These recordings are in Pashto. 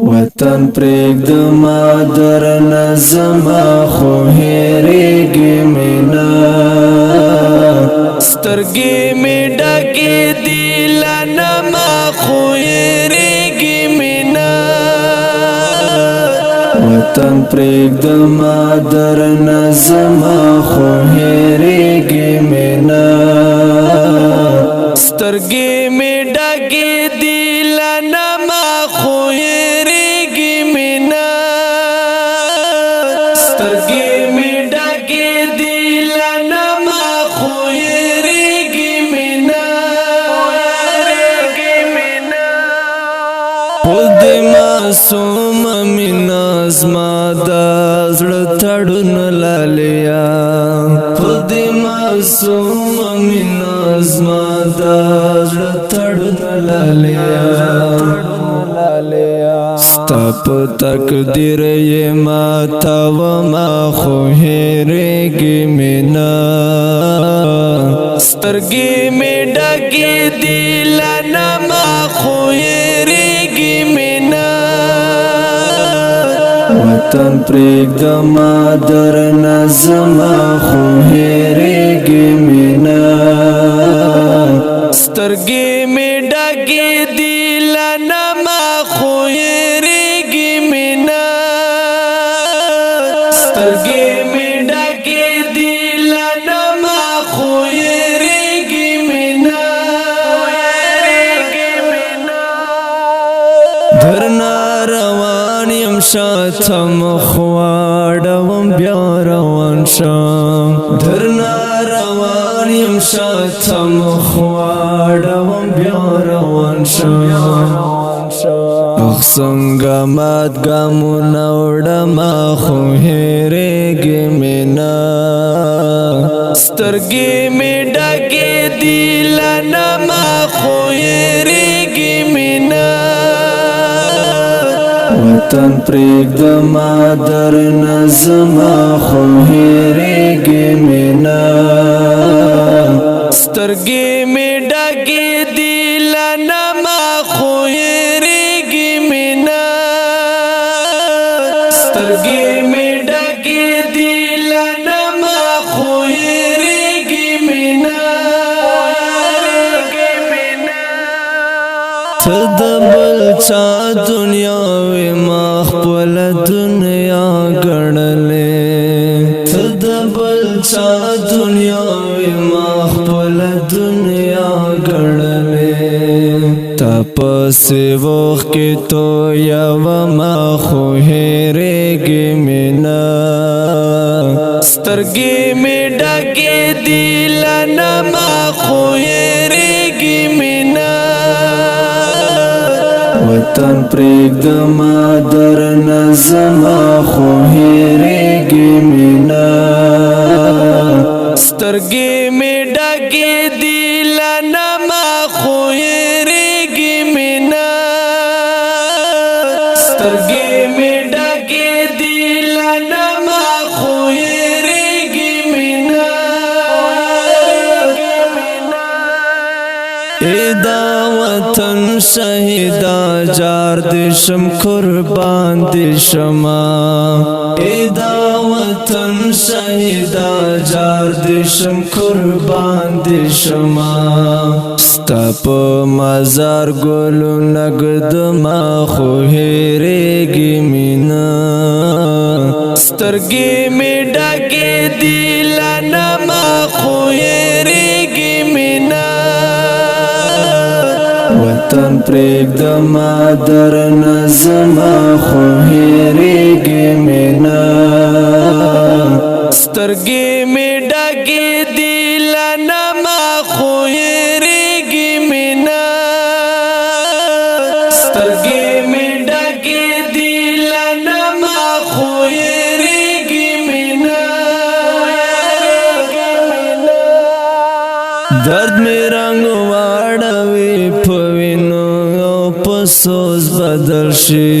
وطن پرېږدم درنه زما خو هېرېږي مې نه سترګې مې ډکې دي له نمه خو هېرېږي مې نه وطن پرېږدم درنه زما خو هېرېږي مې نه سترګې مې ډکې دي له نمه خو هېرېږي مې نه سترګې مې ډکې دي له نمه خو هېرېږي مې نه خود معصومه مینه زما د زړه تړون لالیا خود معصومه مینه زما د زړه تړون لالیا ستا په تقدیر یې ماتومه خو هېرېږي مې نه سترګې مې ډکې دي له نمه خو هېرېږي مې نه وطن پرېږدم درنه زما خو هېرېږي مې نه سترګې مې ډکې دي له نمه خو هېرېږي مې نه سترګې مې ډکې دي له نمه خو هېرېږي مې نه درنه روان یم شاته مخ واړوم بیا روان شم درنه روان یم شاته مخ واړوم بیا روان شم اخ څنګه مات ګامونه وړمه خو هېرېږي مې نه سترګې مې ډکې دي له نمه خو هېرېږي مې نه وطن پرېږدم درنه زما خو هېرېږي مې نه سترګې مې ډکې دي له نمه خو هېرېږي مې نه سترګې مې ډکې دي له نمه خو هېرېږي مې نه ته د بل چا دنیا وې ما خپل دنیا ګڼلې ته د بل چا دنیا وې ما خپل دنیا ګڼلې تا پسې وخت کې تویومه خو هېرېږي مې نه سترګې مې ډکې دي له نمه خو هېرېږي مې نه وطن پرېږدم درنه زما خو هېرېږي مې نه سترګې مې ډکې دي له نمه خو هېرېږي مې نه سترګې مې ډکې دي له نمه خو هېرېږي مې نه ای دا وطن شهیدا جار دې شم قربان دې شما ای دا وطن شهیدا جار دې شم قربان دې شما ستا په مزار ګلو نګدما خو هېرېږي مې نه سترګې مې ډکې دي له نمه خو هېرېږي مې نه وطن پرېږدم درنه زما خو هېرېږي مې نه سترګې مې ډکې دي له نمه خو هېرېږي مې نه سترګې مې ډکې دي له نمه خو هېرېږي مې نه درد مې رنګ واړوي په وینو او په سوز بدل شي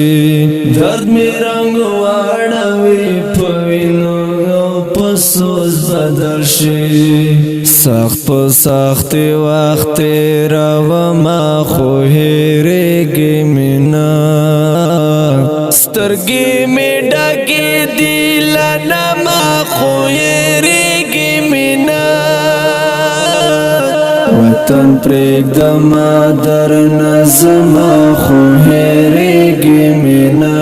درد مې رنګ واړوي په وینو او په سوز بدل شي سخت په سخت وخت راوما خو هېرېږي مې نه سترګې مې ډکې دي له نمه خو هېرېږي مې نه وطن پرېږدمه درنه زما خو هېرېږي مې نه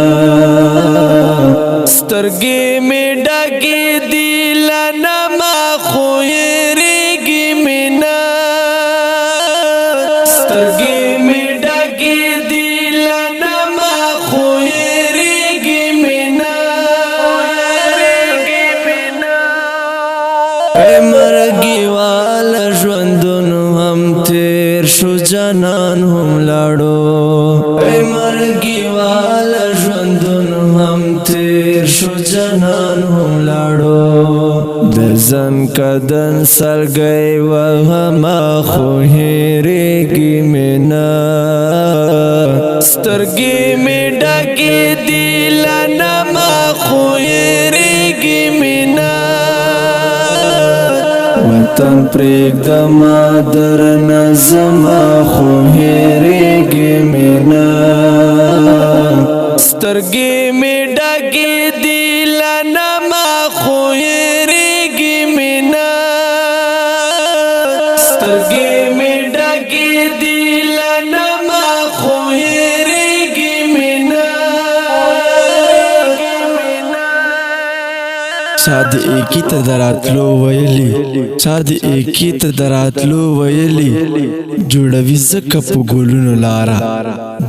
سترګې مې ډکې دي له نمه خو هېرېږي مې نه سترګې مې ډکې دي له نمه خو هېرېږي مې نه ای مرګي واله ژوندون هم تېر شو جانان هم لاړو ای مرګي واله ژوندون هم تېر شو جانان هم لاړو د ځان کدن سلګۍ وهمه خو هېرېږي مې نه سترګې مې ډکې دي له نمه خو هېرېږي مې نه وطن پرېږدمه درنه زما خو هېرېږي مې نه سترګې مې ډکې دي له نمه خو هېرېږي مې نه سترګې مې ډکې دي له نمه خو هېرېږي مې نه چا د ایکی ته دراتلو ویلی چا د ایکی ته دراتلو ویلی جوړوي زکه په ګلونو لاره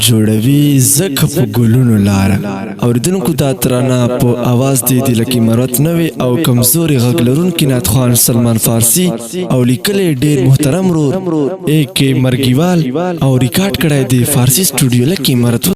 جوړوي زکه په ګلونو لاره اوریدونکو دا ترانه په اواز دی د لکی مرات نوې او کمزوري غږ لرونکي نعتخوان سلمان فارسی او لیکلی ډیر محترم رور اے کے مرګیوال او ریکارډ کړی دی فارسی سټوډیو لکی مرات